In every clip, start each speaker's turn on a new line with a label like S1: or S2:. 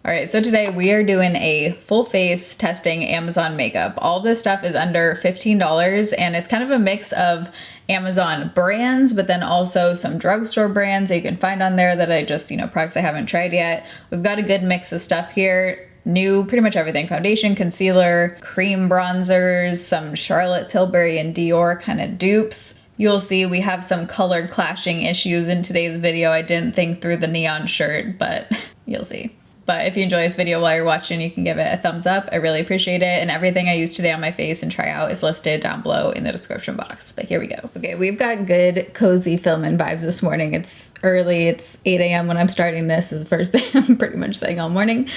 S1: All right, so today we are doing a full face testing Amazon makeup. All this stuff is under $15 and it's kind of a mix of Amazon brands, but then also some drugstore brands that you can find on there that I just, products I haven't tried yet. We've got a good mix of stuff here. New, pretty much everything. Foundation, concealer, cream bronzers, some Charlotte Tilbury and Dior kind of dupes. You'll see we have some color clashing issues in today's video. I didn't think through the neon shirt, but you'll see. But if you enjoy this video while you're watching, you can give it a thumbs up. I really appreciate it. And everything I use today on my face and try out is listed down below in the description box. But here we go. Okay, we've got good, cozy filming vibes this morning. It's early, it's 8 a.m. when I'm starting this. This is the first thing I'm pretty much saying all morning.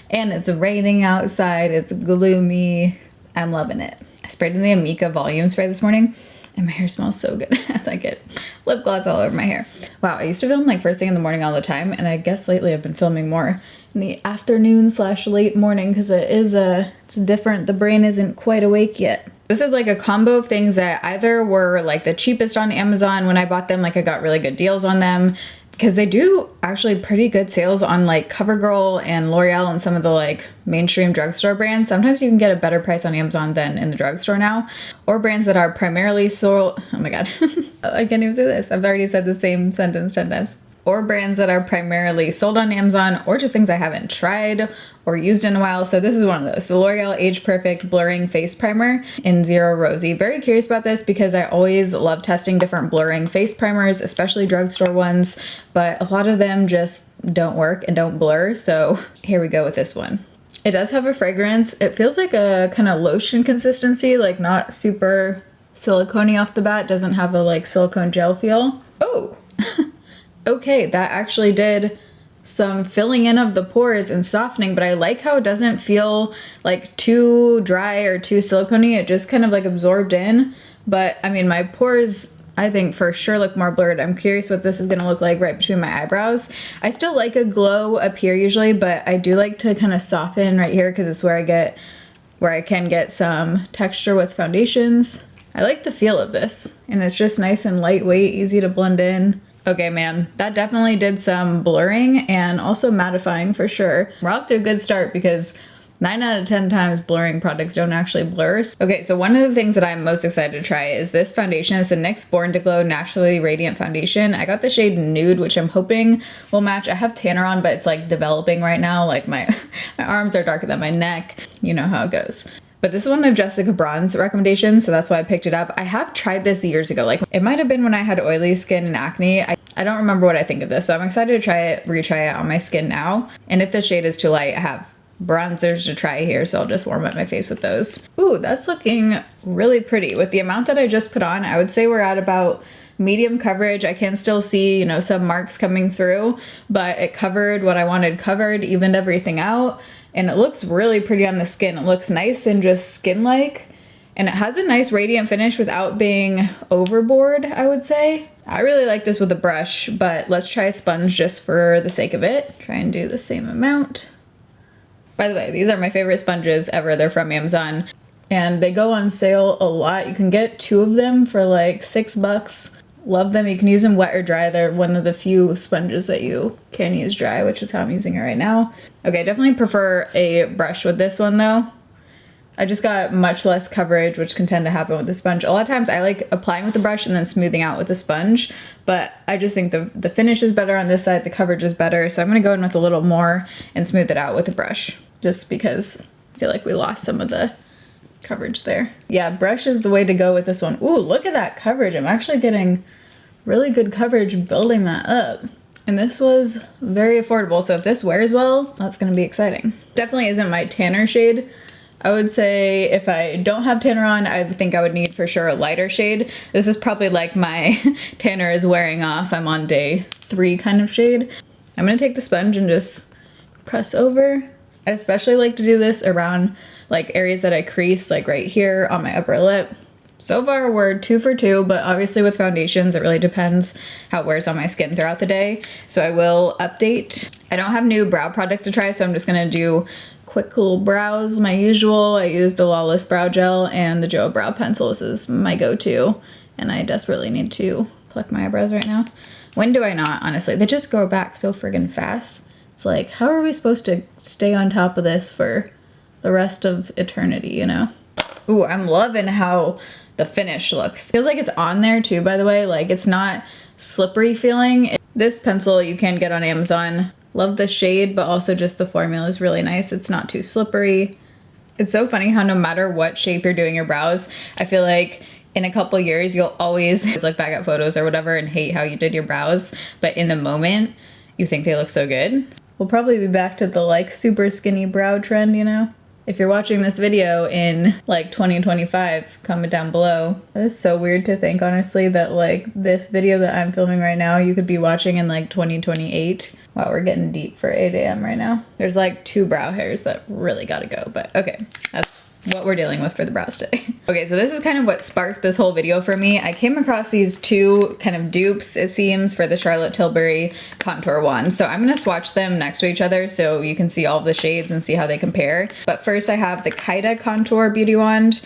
S1: And it's raining outside, it's gloomy. I'm loving it. I sprayed in the Amika volume spray this morning and my hair smells so good as I get lip gloss all over my hair. Wow, I used to film like first thing in the morning all the time, and I guess lately I've been filming more in the afternoon / late morning because it's different. The brain isn't quite awake yet. This is like a combo of things that either were like the cheapest on Amazon when I bought them, like I got really good deals on them, because they do actually pretty good sales on like CoverGirl and L'Oreal and some of the like mainstream drugstore brands. Sometimes you can get a better price on Amazon than in the drugstore now, or brands that are primarily sold, oh my God, I can't even say this. I've already said the same sentence 10 times. Or brands that are primarily sold on Amazon, or just things I haven't tried or used in a while. So this is one of those, the L'Oreal Age Perfect Blurring Face Primer in Zero Rosy. Very curious about this because I always love testing different blurring face primers, especially drugstore ones, but a lot of them just don't work and don't blur. So here we go with this one. It does have a fragrance. It feels like a kind of lotion consistency, like not super silicone-y off the bat. Doesn't have a like silicone gel feel. Oh. Okay, that actually did some filling in of the pores and softening, but I like how it doesn't feel like too dry or too silicone-y. It just kind of like absorbed in. But I mean, my pores, I think for sure look more blurred. I'm curious what this is gonna look like right between my eyebrows. I still like a glow up here usually, but I do like to kind of soften right here because it's where I can get some texture with foundations. I like the feel of this, and it's just nice and lightweight, easy to blend in. Okay, man, that definitely did some blurring and also mattifying for sure. We're off to a good start because 9 out of 10 times blurring products don't actually blur. Okay, so one of the things that I'm most excited to try is this foundation. It's the NYX Born to Glow Naturally Radiant Foundation. I got the shade Nude, which I'm hoping will match. I have tanner on, but it's like developing right now. Like my arms are darker than my neck. You know how it goes. But this is one of Jessica Braun's recommendations, so that's why I picked it up. I have tried this years ago. Like, it might have been when I had oily skin and acne. I don't remember what I think of this, so I'm excited to retry it on my skin now. And if the shade is too light, I have bronzers to try here, so I'll just warm up my face with those. Ooh, that's looking really pretty. With the amount that I just put on, I would say we're at about medium coverage. I can still see, some marks coming through, but it covered what I wanted covered, evened everything out. And it looks really pretty on the skin. It looks nice and just skin-like. And it has a nice radiant finish without being overboard, I would say. I really like this with a brush, but let's try a sponge just for the sake of it. Try and do the same amount. By the way, these are my favorite sponges ever. They're from Amazon. And they go on sale a lot. You can get 2 of them for like $6. Love them. You can use them wet or dry. They're one of the few sponges that you can use dry, which is how I'm using it right now. Okay, definitely prefer a brush with this one though. I just got much less coverage, which can tend to happen with the sponge. A lot of times I like applying with the brush and then smoothing out with the sponge, but I just think the finish is better on this side, the coverage is better, so I'm gonna go in with a little more and smooth it out with the brush, just because I feel like we lost some of the coverage there. Yeah, brush is the way to go with this one. Ooh, look at that coverage. I'm actually getting really good coverage building that up. And this was very affordable, so if this wears well, that's gonna be exciting. Definitely isn't my tanner shade. I would say if I don't have tanner on, I think I would need for sure a lighter shade. This is probably like my tanner is wearing off. I'm on day 3 kind of shade. I'm gonna take the sponge and just press over. I especially like to do this around like areas that I crease, like right here on my upper lip. So far we're 2 for 2, but obviously with foundations it really depends how it wears on my skin throughout the day. So I will update. I don't have new brow products to try, so I'm just gonna do quick cool brows, my usual. I use the Lawless Brow Gel and the Joe Brow Pencil. This is my go-to, and I desperately need to pluck my eyebrows right now. When do I not, honestly? They just grow back so friggin' fast. It's like, how are we supposed to stay on top of this for the rest of eternity, you know? Ooh, I'm loving how the finish looks. Feels like it's on there too, by the way. Like, it's not slippery feeling. This pencil you can get on Amazon. Love the shade, but also just the formula is really nice. It's not too slippery. It's so funny how no matter what shape you're doing your brows, I feel like in a couple years you'll always look back at photos or whatever and hate how you did your brows, but in the moment you think they look so good. We'll probably be back to the like super skinny brow trend, you know? If you're watching this video in like 2025, comment down below. That is so weird to think, honestly, that like this video that I'm filming right now, you could be watching in like 2028. Wow, we're getting deep for 8 a.m. right now. There's like 2 brow hairs that really gotta go, but okay, that's what we're dealing with for the brows today. Okay, so this is kind of what sparked this whole video for me. I came across these 2 kind of dupes, it seems, for the Charlotte Tilbury contour wand. So I'm gonna swatch them next to each other so you can see all of the shades and see how they compare. But first I have the Kaida Contour Beauty Wand.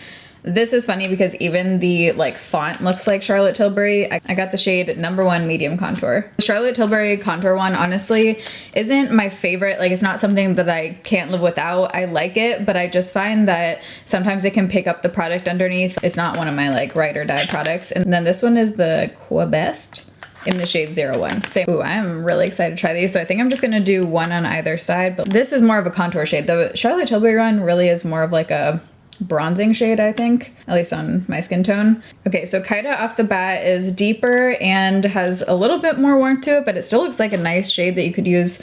S1: This is funny because even the like font looks like Charlotte Tilbury. I got the shade number 1 medium contour. The Charlotte Tilbury contour one honestly isn't my favorite. Like, it's not something that I can't live without. I like it, but I just find that sometimes it can pick up the product underneath. It's not one of my like ride or die products. And then this one is the Quabest in the shade 01. So, ooh, I'm really excited to try these. So I think I'm just gonna do one on either side, but this is more of a contour shade. The Charlotte Tilbury one really is more of like a bronzing shade, I think, at least on my skin tone. Okay, so Kaida off the bat is deeper and has a little bit more warmth to it, but it still looks like a nice shade that you could use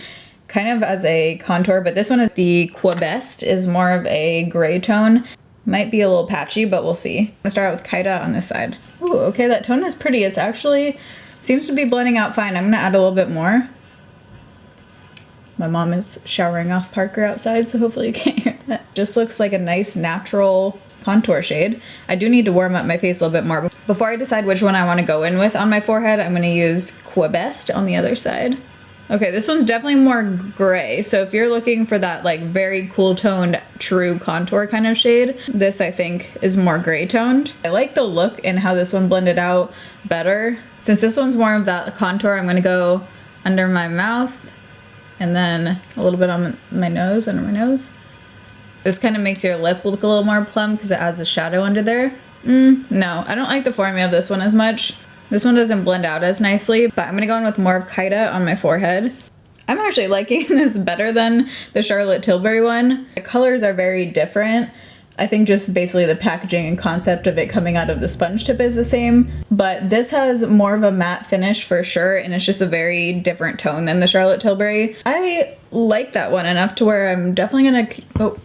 S1: kind of as a contour. But this one is the Quabest, is more of a gray tone. Might be a little patchy, but we'll see. I'm gonna start out with Kaida on this side. Ooh, okay, that tone is pretty. It's actually seems to be blending out fine. I'm gonna add a little bit more. My mom is showering off Parker outside, so hopefully you can't hear that. Just looks like a nice natural contour shade. I do need to warm up my face a little bit more. Before I decide which one I want to go in with on my forehead, I'm going to use Quabest on the other side. Okay, this one's definitely more gray, so if you're looking for that like very cool toned true contour kind of shade, this I think is more gray toned. I like the look and how this one blended out better. Since this one's more of that contour, I'm going to go under my mouth and then a little bit on my nose, under my nose. This kind of makes your lip look a little more plump because it adds a shadow under there. No, I don't like the formula of this one as much. This one doesn't blend out as nicely, but I'm gonna go in with more of Kaida on my forehead. I'm actually liking this better than the Charlotte Tilbury one. The colors are very different. I think just basically the packaging and concept of it coming out of the sponge tip is the same, but this has more of a matte finish for sure, and it's just a very different tone than the Charlotte Tilbury. I like that one enough to where I'm definitely gonna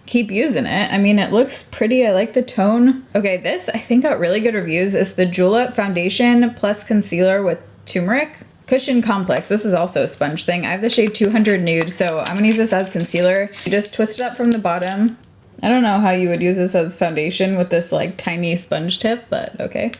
S1: keep using it. I mean, it looks pretty. I like the tone. Okay, this I think got really good reviews. It's the Julep Foundation plus Concealer with Turmeric Cushion Complex. This is also a sponge thing. I have the shade 200 Nude, so I'm gonna use this as concealer. You just twist it up from the bottom. I don't know how you would use this as foundation with this like tiny sponge tip, but okay.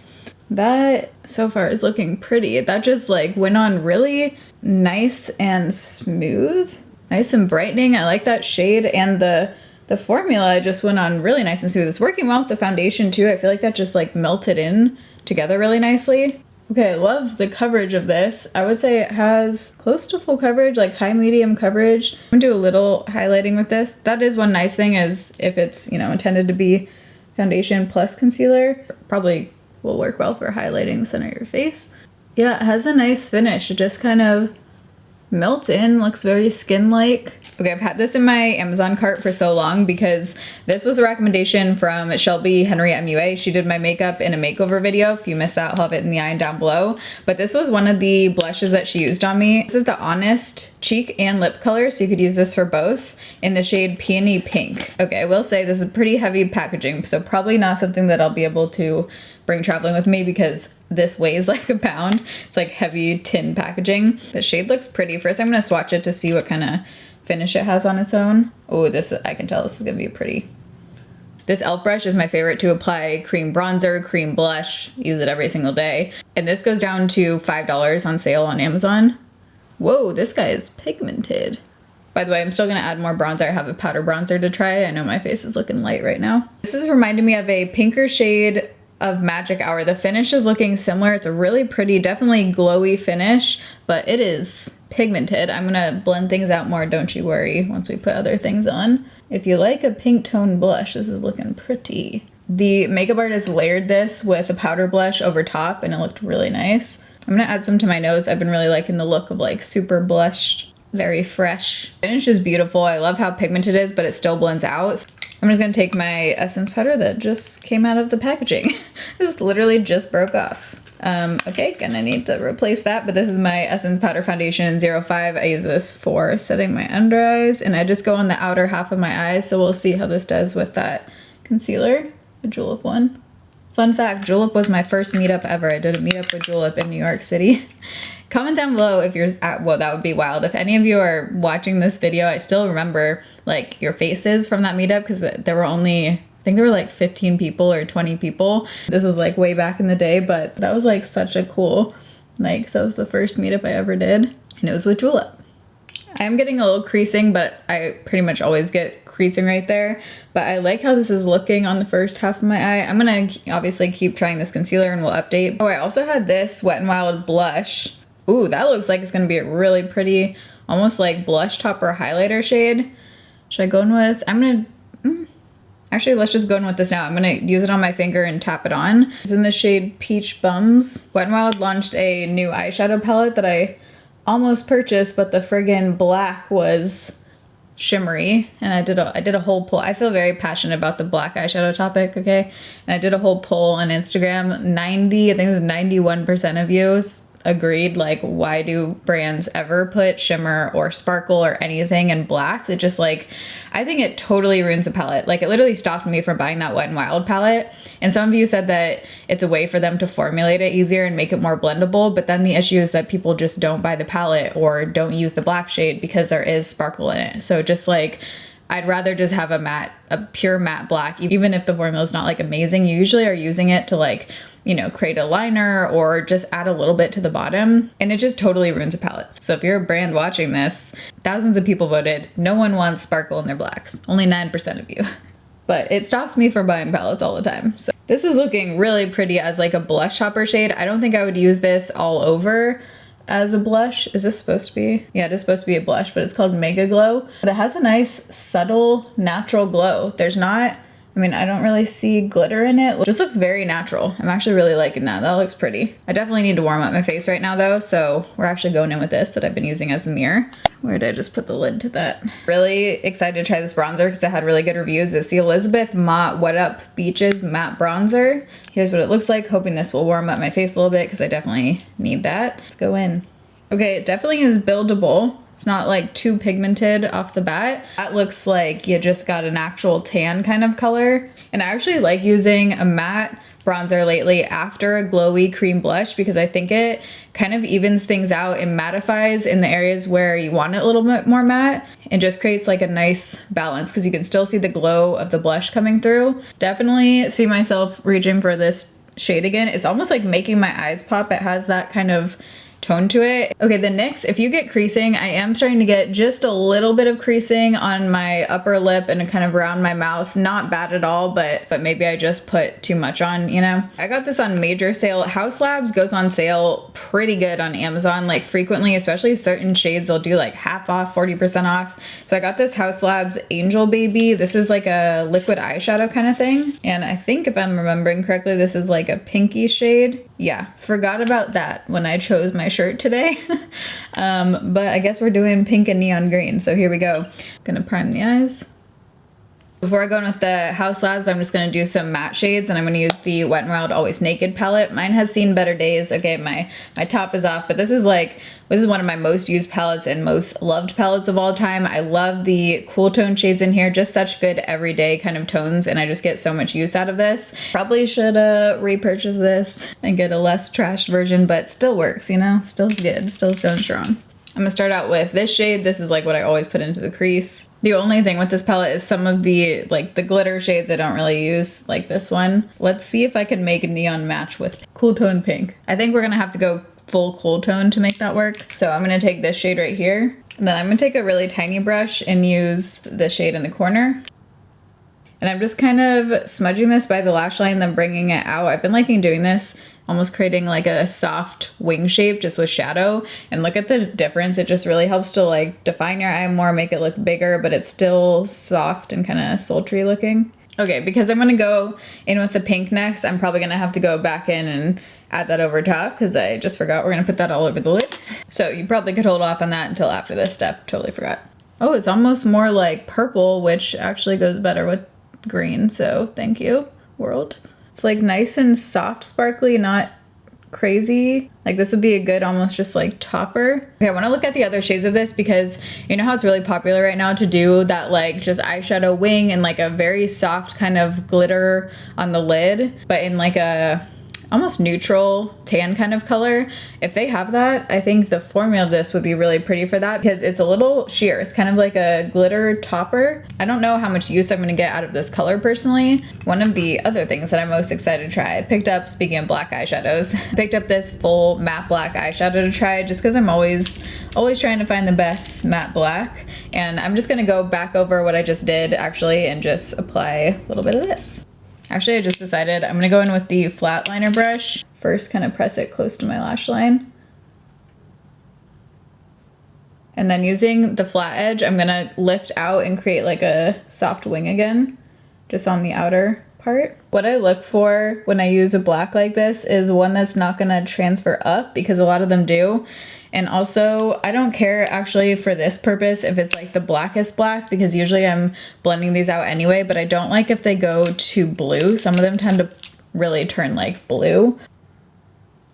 S1: That so far is looking pretty. That just like went on really nice and smooth. Nice and brightening. I like that shade, and the formula just went on really nice and smooth. It's working well with the foundation too. I feel like that just like melted in together really nicely. Okay, I love the coverage of this. I would say it has close to full coverage, like high medium coverage. I'm gonna do a little highlighting with this. That is one nice thing, is if it's, you know, intended to be foundation plus concealer, probably will work well for highlighting the center of your face. Yeah, it has a nice finish. It just kind of melts in, looks very skin-like. Okay, I've had this in my Amazon cart for so long because this was a recommendation from Shelby Henry MUA. She did my makeup in a makeover video. If you missed that, I'll have it in the eye down below. But this was one of the blushes that she used on me. This is the Honest cheek and lip color, so you could use this for both in the shade Peony Pink. Okay, I will say this is pretty heavy packaging, so probably not something that I'll be able to bring traveling with me because this weighs like a pound. It's like heavy tin packaging. The shade looks pretty. First, I'm gonna swatch it to see what kind of finish it has on its own. Oh, this, I can tell this is gonna be pretty. This e.l.f. brush is my favorite to apply cream bronzer, cream blush, use it every single day. And this goes down to $5 on sale on Amazon. Whoa, this guy is pigmented. By the way, I'm still gonna add more bronzer. I have a powder bronzer to try. I know my face is looking light right now. This is reminding me of a pinker shade of Magic Hour. The finish is looking similar. It's a really pretty, definitely glowy finish, but it is pigmented. I'm gonna blend things out more, don't you worry, once we put other things on. If you like a pink tone blush, this is looking pretty. The makeup artist layered this with a powder blush over top and it looked really nice. I'm gonna add some to my nose. I've been really liking the look of like super blushed, very fresh. Finish is beautiful. I love how pigmented it is, but it still blends out. So I'm just gonna take my essence powder that just came out of the packaging. This literally just broke off. Okay, gonna need to replace that, but this is my Essence Powder Foundation in 05. I use this for setting my under eyes, and I just go on the outer half of my eyes, so we'll see how this does with that concealer, the Julep one. Fun fact, Julep was my first meetup ever. I did a meetup with Julep in New York City. Comment down below if you're at, well, that would be wild. If any of you are watching this video, I still remember like your faces from that meetup because there were only, I think there were like 15 people or 20 people. This was like way back in the day, but that was like such a cool, like, so that was the first meetup I ever did, and it was with Julep. I am getting a little creasing, but I pretty much always get creasing right there. But I like how this is looking on the first half of my eye. I'm gonna obviously keep trying this concealer and we'll update. Oh, I also had this Wet n Wild blush. Ooh, that looks like it's gonna be a really pretty, almost like blush top or highlighter shade. Should I go in with, I'm gonna, actually let's just go in with this now. I'm gonna use it on my finger and tap it on. It's in the shade Peach Bums. Wet n Wild launched a new eyeshadow palette that I almost purchased, but the friggin' black was shimmery, and I did a whole poll. I feel very passionate about the black eyeshadow topic, okay? And I did a whole poll on Instagram. I think it was 91% of you agreed, like, why do brands ever put shimmer or sparkle or anything in blacks? It just, like, I think it totally ruins a palette. Like, it literally stopped me from buying that Wet n Wild palette. And some of you said that it's a way for them to formulate it easier and make it more blendable, but then the issue is that people just don't buy the palette or don't use the black shade because there is sparkle in it. So just like, I'd rather just have a pure matte black, even if the formula is not like amazing. You usually are using it to like, you know, create a liner or just add a little bit to the bottom, and it just totally ruins a palette. So if you're a brand watching this, thousands of people voted, no one wants sparkle in their blacks. Only 9% of you. But it stops me from buying palettes all the time. So this is looking really pretty as like a blush topper shade. I don't think I would use this all over as a blush. Is this supposed to be? Yeah, it is supposed to be a blush, but it's called Mega Glow. But it has a nice, subtle, natural glow. There's not, I mean, I don't really see glitter in it. It just looks very natural. I'm actually really liking that. That looks pretty. I definitely need to warm up my face right now though, so we're actually going in with this that I've been using as the mirror. Where did I just put the lid to that? Really excited to try this bronzer because it had really good reviews. It's the Elizabeth Mott Wet Up Beaches Matte Bronzer. Here's what it looks like. Hoping this will warm up my face a little bit because I definitely need that. Let's go in. Okay, it definitely is buildable. It's not like too pigmented off the bat. That looks like you just got an actual tan kind of color. And I actually like using a matte bronzer lately after a glowy cream blush because I think it kind of evens things out and mattifies in the areas where you want it a little bit more matte and just creates like a nice balance because you can still see the glow of the blush coming through. Definitely see myself reaching for this shade again. It's almost like making my eyes pop. It has that kind of tone to it. Okay, the NYX, if you get creasing, I am starting to get just a little bit of creasing on my upper lip and kind of around my mouth. Not bad at all, but maybe I just put too much on, you know? I got this on major sale. Haus Labs goes on sale pretty good on Amazon, like frequently, especially certain shades, they'll do like half off, 40% off. So I got this Haus Labs Angel Baby. This is like a liquid eyeshadow kind of thing. And I think if I'm remembering correctly, this is like a pinky shade. Yeah, forgot about that when I chose my shirt today. But I guess we're doing pink and neon green, so here we go. Gonna prime the eyes. Before I go in with the Haus Labs, I'm just gonna do some matte shades, and I'm gonna use the Wet n Wild Always Naked palette. Mine has seen better days. Okay, my top is off, but this is one of my most used palettes and most loved palettes of all time. I love the cool tone shades in here, just such good everyday kind of tones, and I just get so much use out of this. Probably should repurchase this and get a less trashed version, but still works, you know? Still's good, still's going strong. I'm gonna start out with this shade. This is like what I always put into the crease. The only thing with this palette is some of the glitter shades I don't really use, like this one. Let's see if I can make a neon match with cool tone pink. I think we're gonna have to go full cool tone to make that work. So I'm gonna take this shade right here, and then I'm gonna take a really tiny brush and use the shade in the corner. And I'm just kind of smudging this by the lash line, then bringing it out. I've been liking doing this almost creating like a soft wing shape just with shadow. And look at the difference. It just really helps to like define your eye more, make it look bigger, but it's still soft and kind of sultry looking. Okay, because I'm gonna go in with the pink next, I'm probably gonna have to go back in and add that over top because I just forgot we're gonna put that all over the lid. So you probably could hold off on that until after this step. Totally forgot. Oh, it's almost more like purple, which actually goes better with green. So thank you, world. It's like nice and soft, sparkly, not crazy. Like this would be a good almost just like topper. Okay, I want to look at the other shades of this because you know how it's really popular right now to do that like just eyeshadow wing and like a very soft kind of glitter on the lid, but in like a almost neutral tan kind of color. If they have that, I think the formula of this would be really pretty for that because it's a little sheer. It's kind of like a glitter topper. I don't know how much use I'm gonna get out of this color personally. One of the other things that I'm most excited to try, I picked up, speaking of black eyeshadows, I picked up this full matte black eyeshadow to try just because I'm always trying to find the best matte black. And I'm just gonna go back over what I just did actually and just apply a little bit of this. Actually, I just decided I'm gonna go in with the flat liner brush. First, kind of press it close to my lash line. And then using the flat edge, I'm gonna lift out and create like a soft wing again, just on the outer part. What I look for when I use a black like this is one that's not gonna transfer up because a lot of them do. And also, I don't care actually for this purpose if it's like the blackest black because usually I'm blending these out anyway, but I don't like if they go to blue. Some of them tend to really turn like blue.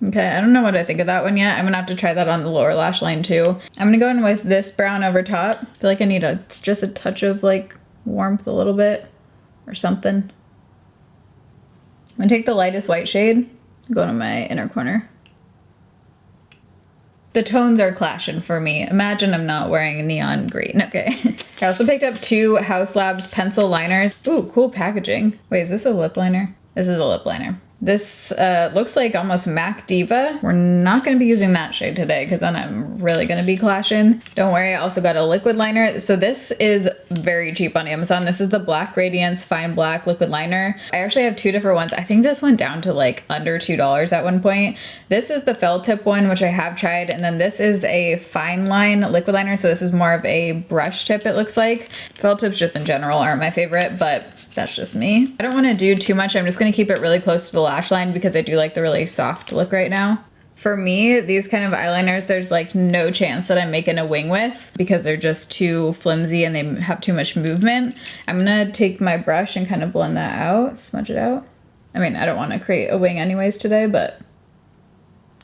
S1: Okay, I don't know what I think of that one yet. I'm gonna have to try that on the lower lash line too. I'm gonna go in with this brown over top. I feel like I need just a touch of like warmth a little bit or something. I'm gonna take the lightest white shade, go to my inner corner. The tones are clashing for me. Imagine I'm not wearing neon green. Okay. I also picked up 2 House Labs pencil liners. Ooh, cool packaging. Wait, is this a lip liner? This is a lip liner. This looks like almost MAC Diva. We're not gonna be using that shade today because then I'm really gonna be clashing. Don't worry, I also got a liquid liner. So this is very cheap on Amazon. This is the Black Radiance Fine Black Liquid Liner. I actually have 2 different ones. I think this went down to like under $2 at one point. This is the felt tip one, which I have tried. And then this is a fine line liquid liner. So this is more of a brush tip, it looks like. Felt tips just in general aren't my favorite, but that's just me. I don't want to do too much. I'm just going to keep it really close to the lash line because I do like the really soft look right now. For me, these kind of eyeliners, there's like no chance that I'm making a wing with because they're just too flimsy and they have too much movement. I'm going to take my brush and kind of blend that out, smudge it out. I mean, I don't want to create a wing anyways today, but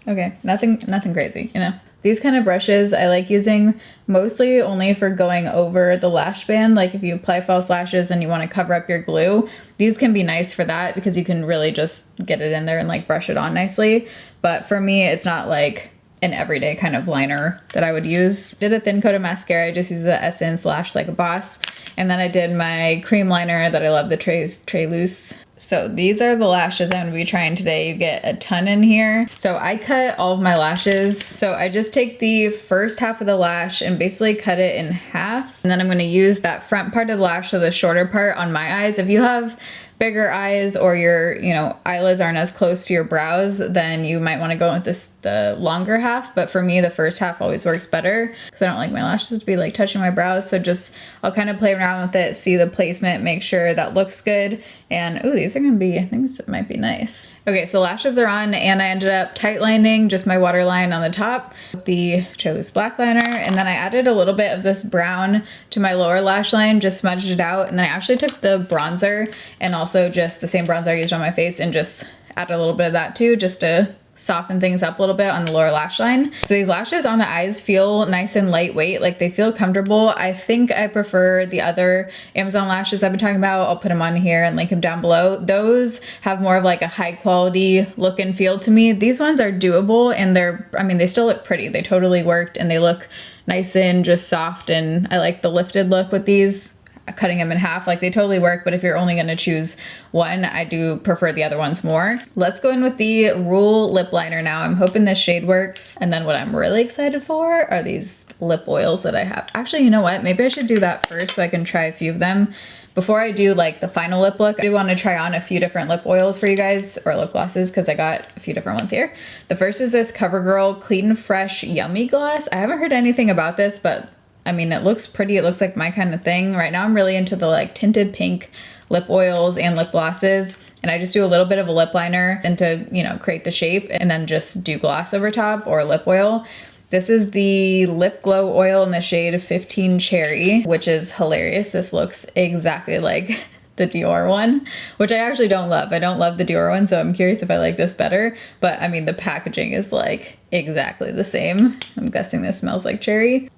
S1: okay, nothing crazy, you know. These kind of brushes I like using mostly only for going over the lash band. Like if you apply false lashes and you want to cover up your glue, these can be nice for that because you can really just get it in there and like brush it on nicely. But for me, it's not like an everyday kind of liner that I would use. Did a thin coat of mascara. I just used the Essence Lash Like a Boss. And then I did my cream liner that I love, the Très Loose. So these are the lashes I'm gonna be trying today. You get a ton in here. So I cut all of my lashes. So I just take the first half of the lash and basically cut it in half. And then I'm gonna use that front part of the lash, so the shorter part on my eyes. If you have bigger eyes or your, you know, eyelids aren't as close to your brows, then you might want to go with the longer half. But for me, the first half always works better because I don't like my lashes to be like touching my brows. So just, I'll kind of play around with it, see the placement, make sure that looks good. And ooh, these are gonna be, I think this might be nice. Okay, so lashes are on and I ended up tight lining just my waterline on the top with the Très Loose black liner. And then I added a little bit of this brown to my lower lash line, just smudged it out. And then I actually took the bronzer and also just the same bronzer I used on my face and just added a little bit of that too, just to soften things up a little bit on the lower lash line. So these lashes on the eyes feel nice and lightweight, like they feel comfortable. I think I prefer the other Amazon lashes I've been talking about. I'll put them on here and link them down below. Those have more of like a high quality look and feel to me. These ones are doable and they're, I mean, they still look pretty. They totally worked and they look nice and just soft, and I like the lifted look with these. Cutting them in half, like they totally work, but if you're only gonna choose one, I do prefer the other ones more. Let's go in with the Rule lip liner now. I'm hoping this shade works. And then what I'm really excited for are these lip oils that I have. Actually, you know what? Maybe I should do that first so I can try a few of them Before I do like the final lip look, I do want to try on a few different lip oils for you guys, or lip glosses, because I got a few different ones here. The first is this CoverGirl Clean Fresh Yummy Gloss. I haven't heard anything about this, but I mean, it looks pretty. It looks like my kind of thing. Right now I'm really into the like tinted pink lip oils and lip glosses. And I just do a little bit of a lip liner and to, you know, create the shape, and then just do gloss over top or lip oil. This is the Lip Glow Oil in the shade 15 Cherry, which is hilarious. This looks exactly like the Dior one, which I actually don't love. I don't love the Dior one, so I'm curious if I like this better. But I mean, the packaging is like exactly the same. I'm guessing this smells like cherry.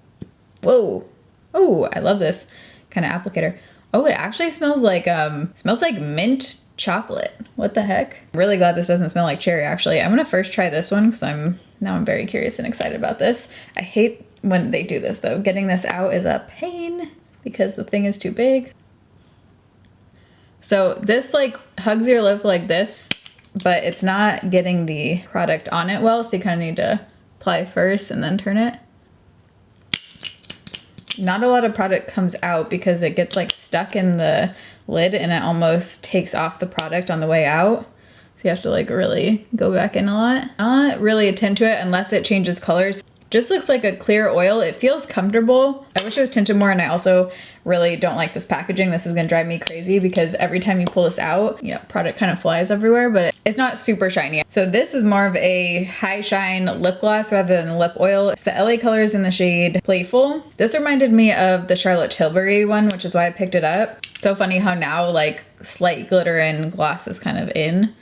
S1: Whoa. Oh, I love this kind of applicator. Oh, it actually smells like mint chocolate. What the heck? I'm really glad this doesn't smell like cherry, actually. I'm gonna first try this one because I'm very curious and excited about this. I hate when they do this though. Getting this out is a pain because the thing is too big. So this like hugs your lip like this, but it's not getting the product on it well, so you kind of need to apply first and then turn it. Not a lot of product comes out because it gets like stuck in the lid and it almost takes off the product on the way out. So you have to like really go back in a lot. Not really attend to it unless it changes colors. Just looks like a clear oil. It feels comfortable. I wish it was tinted more, and I also really don't like this packaging. This is gonna drive me crazy because every time you pull this out, you know, product kind of flies everywhere, but it's not super shiny. So this is more of a high shine lip gloss rather than lip oil. It's the LA Colors in the shade Playful. This reminded me of the Charlotte Tilbury one, which is why I picked it up. So funny how now like slight glitter and gloss is kind of in.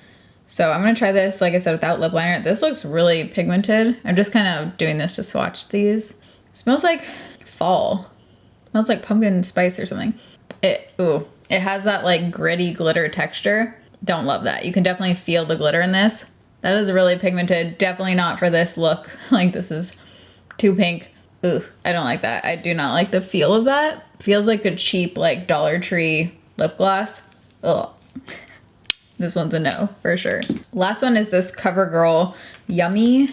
S1: So I'm gonna try this, like I said, without lip liner. This looks really pigmented. I'm just kind of doing this to swatch these. It smells like fall. It smells like pumpkin spice or something. It has that like gritty glitter texture. Don't love that. You can definitely feel the glitter in this. That is really pigmented. Definitely not for this look. Like this is too pink. Ooh, I don't like that. I do not like the feel of that. Feels like a cheap like Dollar Tree lip gloss. Ugh. This one's a no, for sure. Last one is this CoverGirl Yummy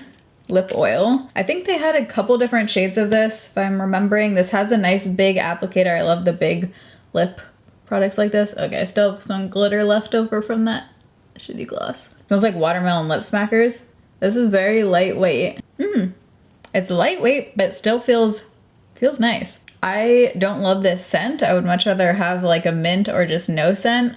S1: Lip Oil. I think they had a couple different shades of this, if I'm remembering. This has a nice big applicator. I love the big lip products like this. Okay, I still have some glitter left over from that shitty gloss. Smells like watermelon lip smackers. This is very lightweight. It's lightweight, but still feels nice. I don't love this scent. I would much rather have like a mint or just no scent.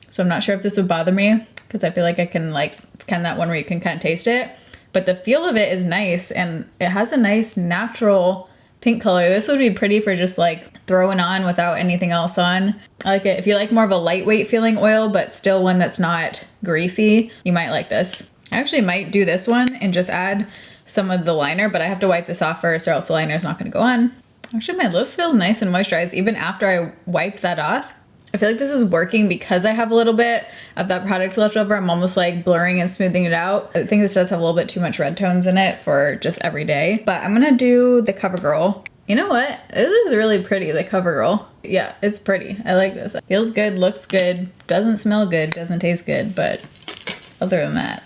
S1: So I'm not sure if this would bother me because I feel like I can like, it's kind of that one where you can kind of taste it. But the feel of it is nice and it has a nice natural pink color. This would be pretty for just like throwing on without anything else on. I like it. If you like more of a lightweight feeling oil, but still one that's not greasy, you might like this. I actually might do this one and just add some of the liner, but I have to wipe this off first or else the liner is not gonna go on. Actually, my lips feel nice and moisturized even after I wiped that off. I feel like this is working because I have a little bit of that product left over. I'm almost like blurring and smoothing it out. I think this does have a little bit too much red tones in it for just every day, but I'm gonna do the CoverGirl. You know what? This is really pretty, the CoverGirl. Yeah, it's pretty. I like this. It feels good, looks good, doesn't smell good, doesn't taste good, but other than that.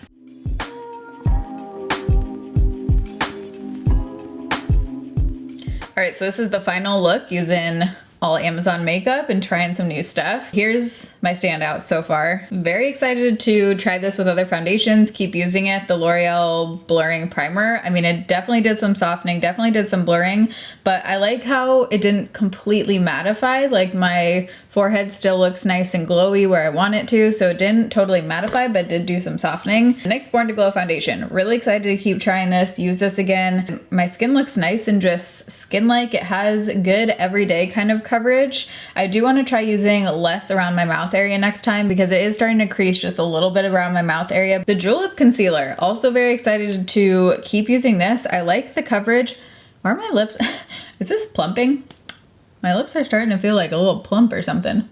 S1: All right, so this is the final look using all Amazon makeup and trying some new stuff. Here's my standout so far. Very excited to try this with other foundations, keep using it. The L'Oreal Blurring Primer. I mean, it definitely did some softening, definitely did some blurring, but I like how it didn't completely mattify. Like my forehead still looks nice and glowy where I want it to, so it didn't totally mattify, but did do some softening. NYX Born to Glow foundation. Really excited to keep trying this, use this again. My skin looks nice and just skin-like. It has good everyday kind of coverage. I do want to try using less around my mouth area next time because it is starting to crease just a little bit around my mouth area. The Julep concealer, also very excited to keep using this. I like the coverage. Where are my lips? Is this plumping? My lips are starting to feel like a little plump or something.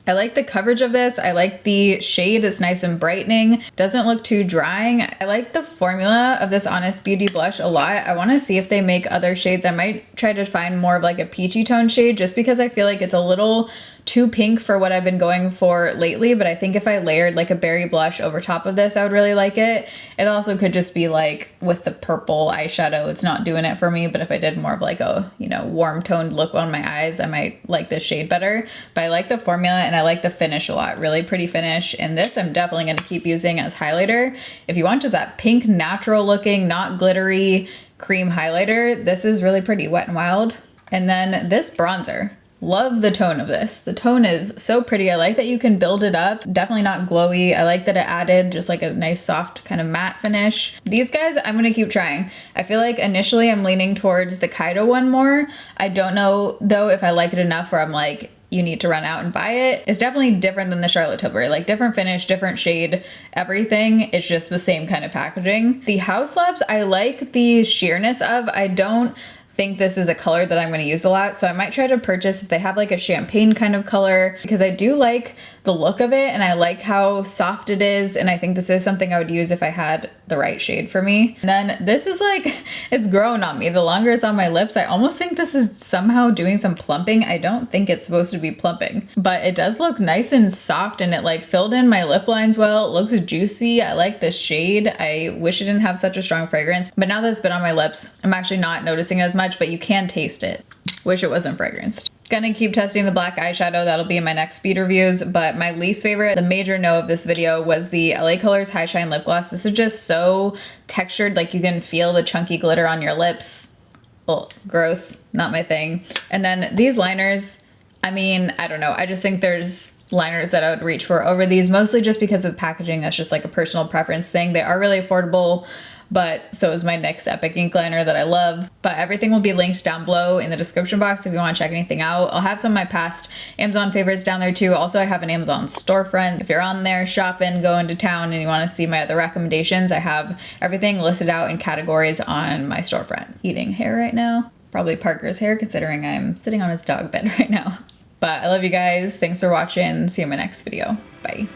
S1: I like the coverage of this. I like the shade. It's nice and brightening. Doesn't look too drying. I like the formula of this Honest Beauty blush a lot. I want to see if they make other shades. I might try to find more of like a peachy tone shade just because I feel like it's a little too pink for what I've been going for lately, but I think if I layered like a berry blush over top of this, I would really like it. It also could just be like with the purple eyeshadow, it's not doing it for me, but if I did more of like a, you know, warm toned look on my eyes, I might like this shade better. But I like the formula and I like the finish a lot. Really pretty finish. And this I'm definitely going to keep using as highlighter. If you want just that pink, natural looking, not glittery cream highlighter, this is really pretty. Wet n Wild. And then this bronzer. Love the tone of this. The tone is so pretty. I like that you can build it up. Definitely not glowy. I like that it added just like a nice soft kind of matte finish. These guys, I'm gonna keep trying. I feel like initially I'm leaning towards the Kaido one more. I don't know though if I like it enough where I'm like, you need to run out and buy it. It's definitely different than the Charlotte Tilbury, like different finish, different shade, everything. It's just the same kind of packaging. The House Labs, I like the sheerness of. I don't think this is a color that I'm going to use a lot, so I might try to purchase if they have like a champagne kind of color, because I do like the look of it and I like how soft it is, and I think this is something I would use if I had the right shade for me. And then this is like, it's growing on me. The longer it's on my lips, I almost think this is somehow doing some plumping. I don't think it's supposed to be plumping, but it does look nice and soft, and it like filled in my lip lines well. It looks juicy. I like the shade. I wish it didn't have such a strong fragrance, but now that it's been on my lips, I'm actually not noticing as much, but you can taste it. Wish it wasn't fragranced. Gonna keep testing the black eyeshadow. That'll be in my next speed reviews, but my least favorite, the major no of this video, was the LA Colors High Shine Lip Gloss. This is just so textured, like you can feel the chunky glitter on your lips. Well, gross, not my thing. And then these liners, I mean, I don't know. I just think there's liners that I would reach for over these, mostly just because of the packaging. That's just like a personal preference thing. They are really affordable, but so is my NYX Epic Ink Liner that I love. But everything will be linked down below in the description box if you want to check anything out. I'll have some of my past Amazon favorites down there too. Also, I have an Amazon storefront. If you're on there shopping, going to town, and you want to see my other recommendations, I have everything listed out in categories on my storefront. Eating hair right now. Probably Parker's hair, considering I'm sitting on his dog bed right now. But I love you guys. Thanks for watching. See you in my next video. Bye.